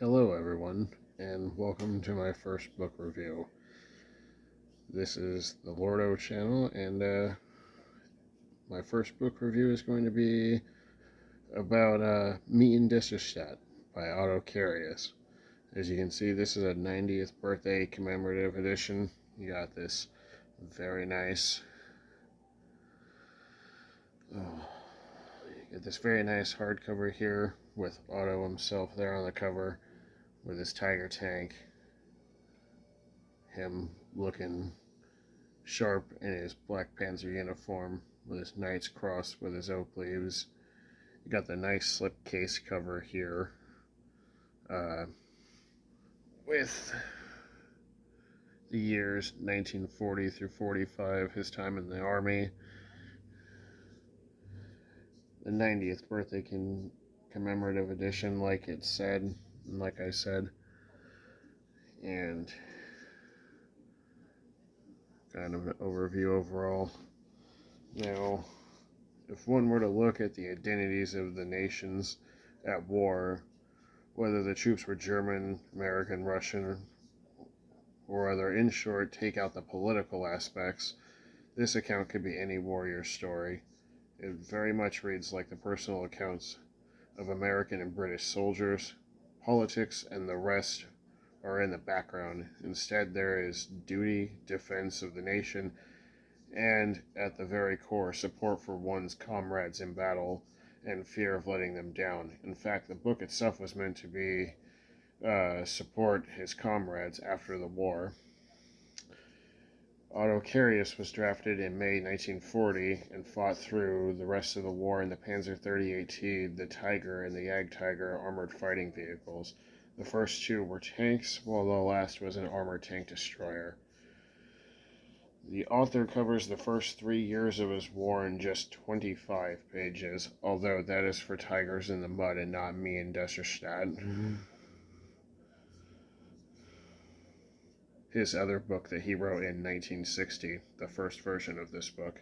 Hello, everyone, and welcome to my first book review. This is the Lordo channel, and my first book review is going to be about Meine Dienstzeit by Otto Carius. As you can see, this is a 90th birthday commemorative edition. You got this very nice, hardcover here with Otto himself there on the cover with his tiger tank. Him looking sharp in his Black Panther uniform with his Knight's Cross with his oak leaves. You got the nice slipcase cover here with the years 1940 through 45, his time in the Army, the 90th birthday commemorative edition, like it said, and like I said, and kind of an overview overall. Now, if one were to look at the identities of the nations at war, whether the troops were German, American, Russian, or whether, in short, take out the political aspects, this account could be any warrior's story. It very much reads like the personal accounts of American and British soldiers. Politics and the rest are in the background. Instead, there is duty, defense of the nation, and, at the very core, support for one's comrades in battle and fear of letting them down. In fact, the book itself was meant to be support his comrades after the war. Otto Carius was drafted in May 1940 and fought through the rest of the war in the Panzer 38T, the Tiger, and the Jagdtiger armored fighting vehicles. The first two were tanks, while the last was an armored tank destroyer. The author covers the first 3 years of his war in just 25 pages, although that is for Tigers in the Mud and not Meine Dienstzeit. His other book that he wrote in 1960, the first version of this book,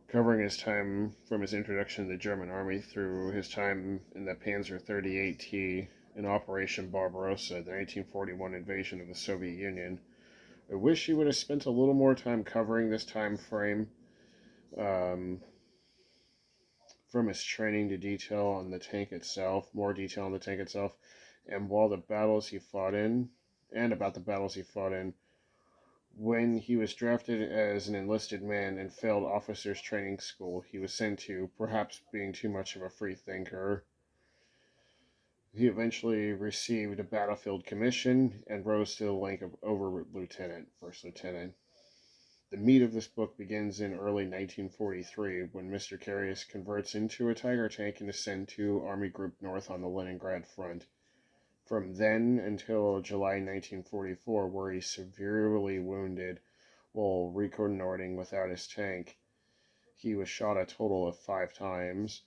covering his time from his introduction to the German Army through his time in the Panzer 38T in Operation Barbarossa, the 1941 invasion of the Soviet Union. I wish he would have spent a little more time covering this time frame, from his training to detail on the tank itself, more detail on the tank itself, and while the battles he fought in, and about the battles he fought in. When he was drafted as an enlisted man and failed officers' training school, he was sent to, perhaps being too much of a free thinker. He eventually received a battlefield commission and rose to the rank of over-lieutenant, first lieutenant. The meat of this book begins in early 1943 when Mr. Carius converts into a Tiger tank and is sent to Army Group North on the Leningrad front. From then until July 1944, where he's severely wounded while reconnoitering without his tank. He was shot a total of 5 times.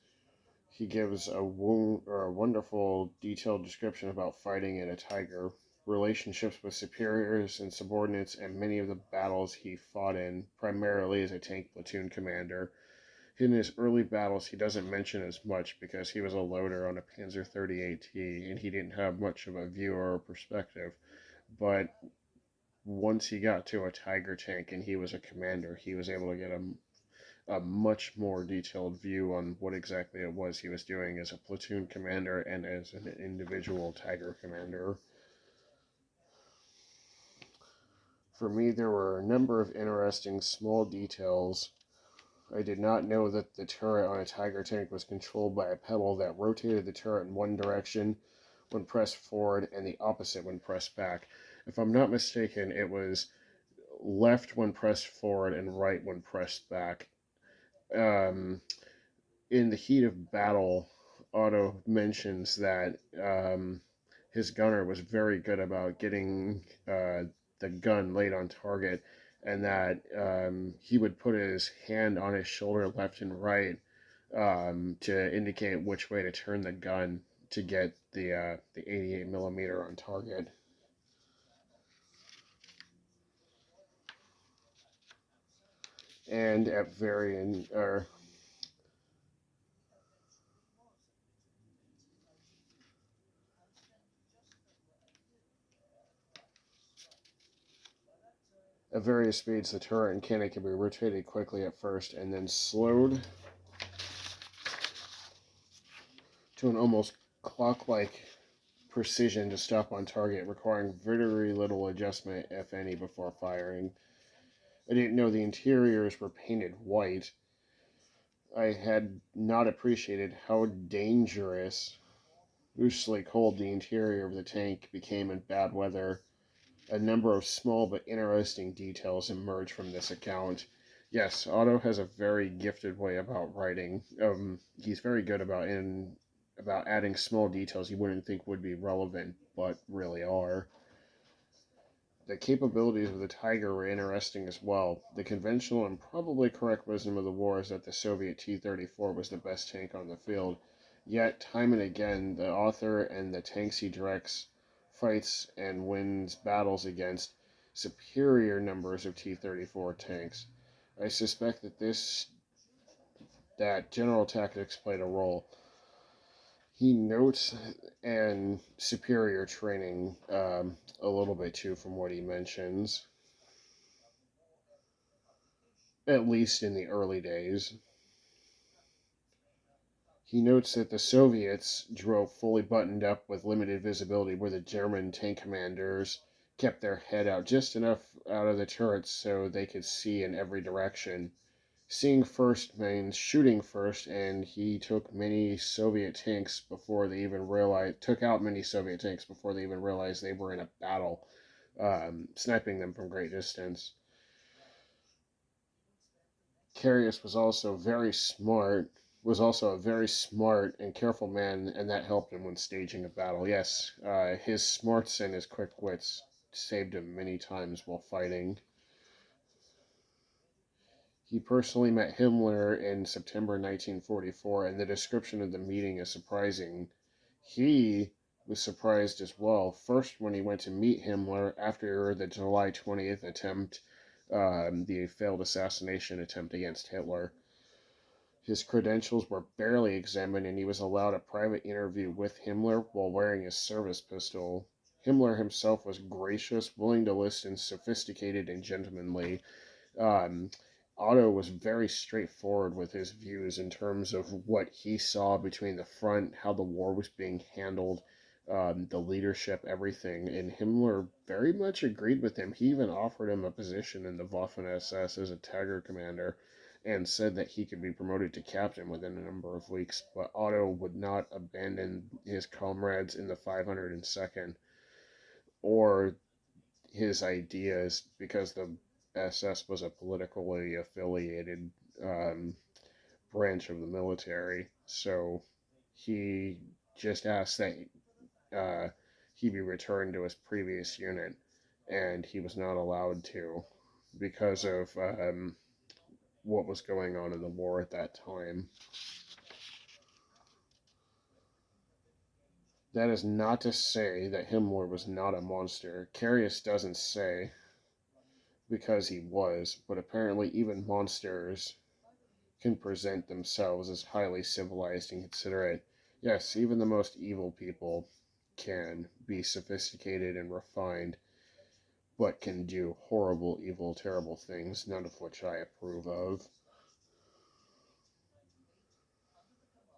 He gives a wonderful detailed description about fighting in a Tiger, relationships with superiors and subordinates, and many of the battles he fought in, primarily as a tank platoon commander. In his early battles, he doesn't mention as much because he was a loader on a Panzer 38T and he didn't have much of a view or a perspective. But once he got to a Tiger tank and he was a commander, he was able to get a much more detailed view on what exactly it was he was doing as a platoon commander and as an individual Tiger commander. For me, there were a number of interesting small details. I did not know that the turret on a Tiger tank was controlled by a pedal that rotated the turret in one direction when pressed forward and the opposite when pressed back. If I'm not mistaken, it was left when pressed forward and right when pressed back. In the heat of battle, Otto mentions that his gunner was very good about getting the gun laid on target, and that he would put his hand on his shoulder left and right to indicate which way to turn the gun to get the 88 millimeter on target. And at varying At various speeds, the turret and cannon can be rotated quickly at first and then slowed to an almost clock-like precision to stop on target, requiring very little adjustment, if any, before firing. I didn't know the interiors were painted white. I had not appreciated how dangerously cold the interior of the tank became in bad weather. A number of small but interesting details emerge from this account. Yes, Otto has a very gifted way about writing. He's very good about adding small details you wouldn't think would be relevant, but really are. The capabilities of the Tiger were interesting as well. The conventional and probably correct wisdom of the war is that the Soviet T-34 was the best tank on the field. Yet, time and again, the author and the tanks he directs fights and wins battles against superior numbers of T-34 tanks. I suspect that general tactics played a role. He notes and superior training a little bit too from what he mentions, at least in the early days. He notes that the Soviets drove fully buttoned up with limited visibility, where the German tank commanders kept their head out just enough out of the turrets so they could see in every direction. Seeing first means shooting first, and he took many Soviet tanks before they even realized took out many Soviet tanks before they even realized they were in a battle, sniping them from great distance. Carius was also a very smart and careful man, and that helped him when staging a battle. Yes, his smarts and his quick wits saved him many times while fighting. He personally met Himmler in September 1944, and the description of the meeting is surprising. He was surprised as well, first when he went to meet Himmler after the July 20th attempt, the failed assassination attempt against Hitler. His credentials were barely examined, and he was allowed a private interview with Himmler while wearing his service pistol. Himmler himself was gracious, willing to listen, sophisticated, and gentlemanly. Um, Otto was very straightforward with his views in terms of what he saw between the front, how the war was being handled, the leadership, everything. And Himmler very much agreed with him. He even offered him a position in the Waffen SS as a Tiger commander and said that he could be promoted to captain within a number of weeks. But Otto would not abandon his comrades in the 502nd or his ideas because the SS was a politically affiliated branch of the military. So he just asked that he be returned to his previous unit, and he was not allowed to because of what was going on in the war at that time. That is not to say that Himmler was not a monster. Carius doesn't say, because he was, but apparently even monsters can present themselves as highly civilized and considerate. Yes, even the most evil people can be sophisticated and refined, but can do horrible, evil, terrible things, none of which I approve of.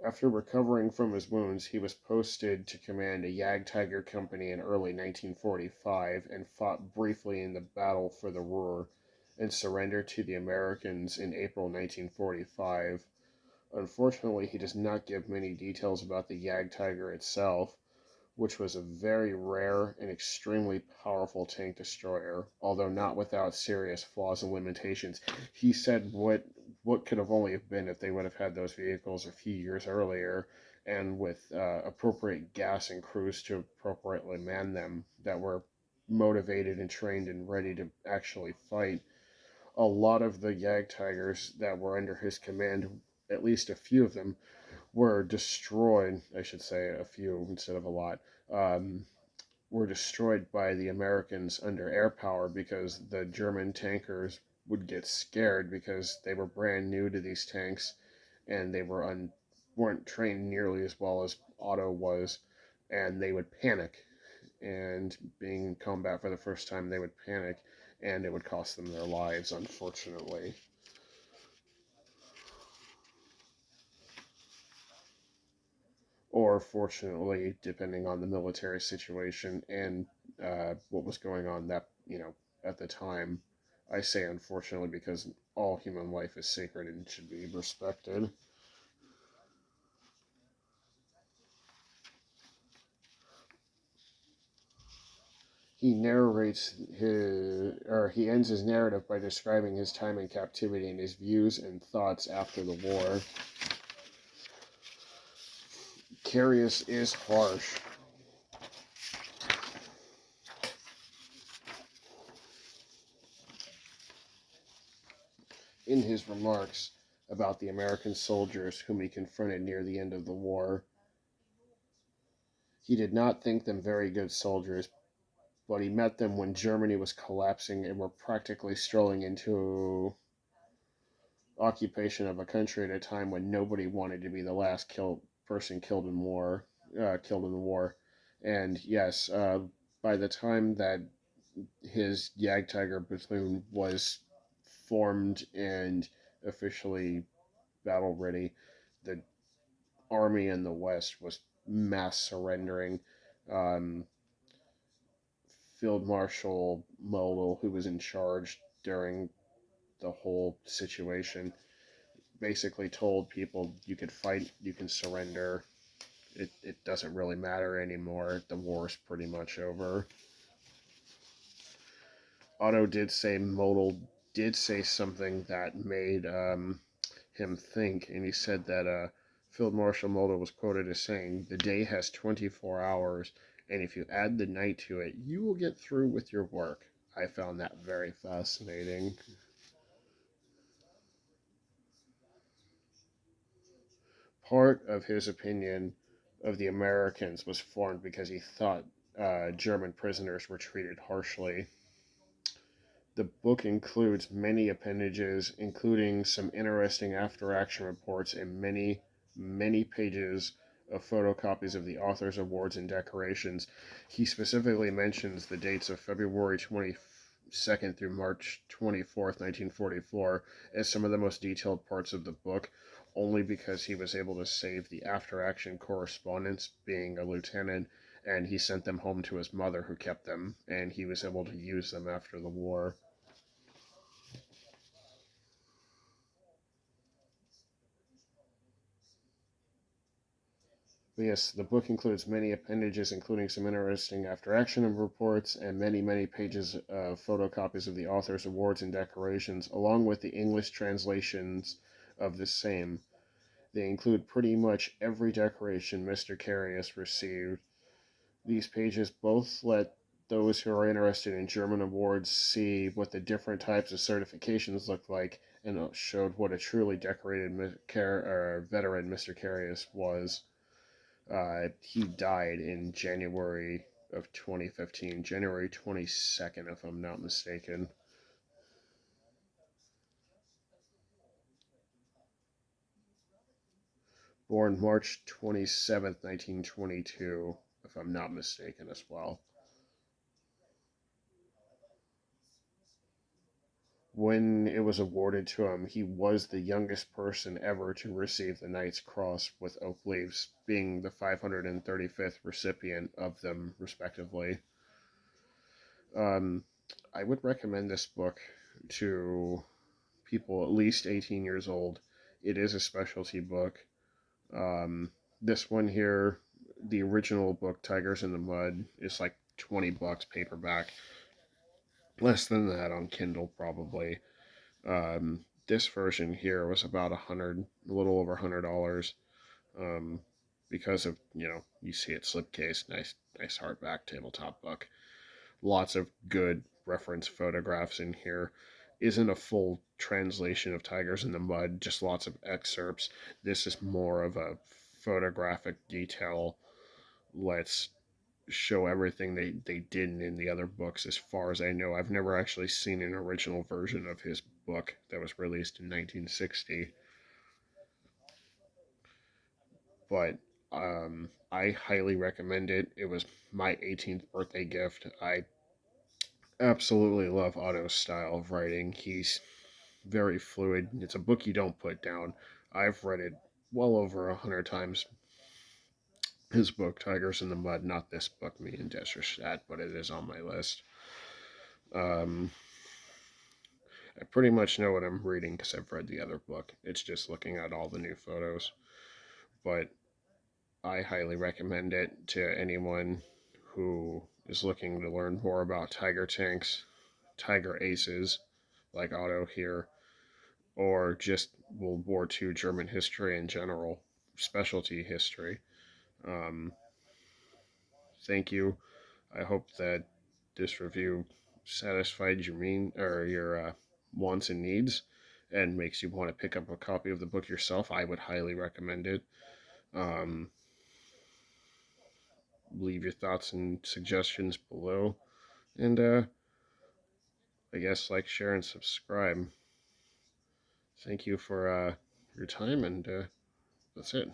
After recovering from his wounds, he was posted to command a Jagdtiger company in early 1945 and fought briefly in the Battle for the Ruhr and surrendered to the Americans in April 1945. Unfortunately, he does not give many details about the Jagdtiger itself, which was a very rare and extremely powerful tank destroyer, although not without serious flaws and limitations. He said what could have only have been if they would have had those vehicles a few years earlier, and with appropriate gas and crews to appropriately man them that were motivated and trained and ready to actually fight. A lot of the Jagdtigers that were under his command, at least a few of them, were destroyed. I should say a few instead of a lot. Were destroyed by the Americans under air power because the German tankers would get scared because they were brand new to these tanks and they weren't trained nearly as well as Otto was, and they would panic. And being in combat for the first time, they would panic, and it would cost them their lives, unfortunately. Or fortunately, depending on the military situation and what was going on at the time. I say unfortunately because all human life is sacred and should be respected. He ends his narrative by describing his time in captivity and his views and thoughts after the war. Carius is harsh. In his remarks about the American soldiers whom he confronted near the end of the war, he did not think them very good soldiers, but he met them when Germany was collapsing and were practically strolling into occupation of a country at a time when nobody wanted to be the last person killed in war, killed in the war. And yes, by the time that his Jagdtiger platoon was formed and officially battle ready, the army in the West was mass surrendering. Um, Field Marshal Model, who was in charge during the whole situation, basically told people you could fight, you can surrender. It doesn't really matter anymore. The war's pretty much over. Otto did say Model did say something that made him think, and he said that Field Marshal Model was quoted as saying, "The day has 24 hours, and if you add the night to it, you will get through with your work." I found that very fascinating. Part of his opinion of the Americans was formed because he thought German prisoners were treated harshly. The book includes many appendages, including some interesting after action reports and many pages of photocopies of the author's awards and decorations. He specifically mentions the dates of February 22nd through March 24th, 1944, as some of the most detailed parts of the book, only because he was able to save the after action correspondence, being a lieutenant, and he sent them home to his mother, who kept them, and he was able to use them after the war. But yes, the book includes many appendages, including some interesting after-action reports and many pages of photocopies of the author's awards and decorations, along with the English translations of the same. They include pretty much every decoration Mr. Carius received. These pages both let those who are interested in German awards see what the different types of certifications look like, and showed what a truly decorated veteran Mr. Carius was. He died in January of 2015, January 22nd, if I'm not mistaken. Born March 27th, 1922, if I'm not mistaken as well. When it was awarded to him, he was the youngest person ever to receive the Knight's Cross with oak leaves, being the 535th recipient of them, respectively. Um, I would recommend this book to people at least 18 years old. It is a specialty book. Um, this one here, the original book, Tigers in the Mud, is like $20 paperback. Less than that on Kindle, probably. This version here was about a little over $100. Um, because of, you see it slipcase, nice hardback tabletop book. Lots of good reference photographs in here. Isn't a full translation of Tigers in the Mud, just lots of excerpts. This is more of a photographic detail. Let's show everything they did in the other books. As far as I know, I've never actually seen an original version of his book that was released in 1960. But I highly recommend it. It was my 18th birthday gift. I absolutely love Otto's style of writing. He's very fluid. It's a book you don't put down. I've read it well over 100 times. His book, Tigers in the Mud, not this book, Me and Desherstadt, but it is on my list. Um, I pretty much know what I'm reading because I've read the other book. It's just looking at all the new photos. But I highly recommend it to anyone who is looking to learn more about tiger tanks, tiger aces, like Otto here, or just World War II German history in general, specialty history. Um, Thank you. I hope that this review satisfied your wants and needs, and makes you want to pick up a copy of the book yourself. I would highly recommend it. Um, leave your thoughts and suggestions below, and I guess like, share, and subscribe. Thank you for your time, and that's it.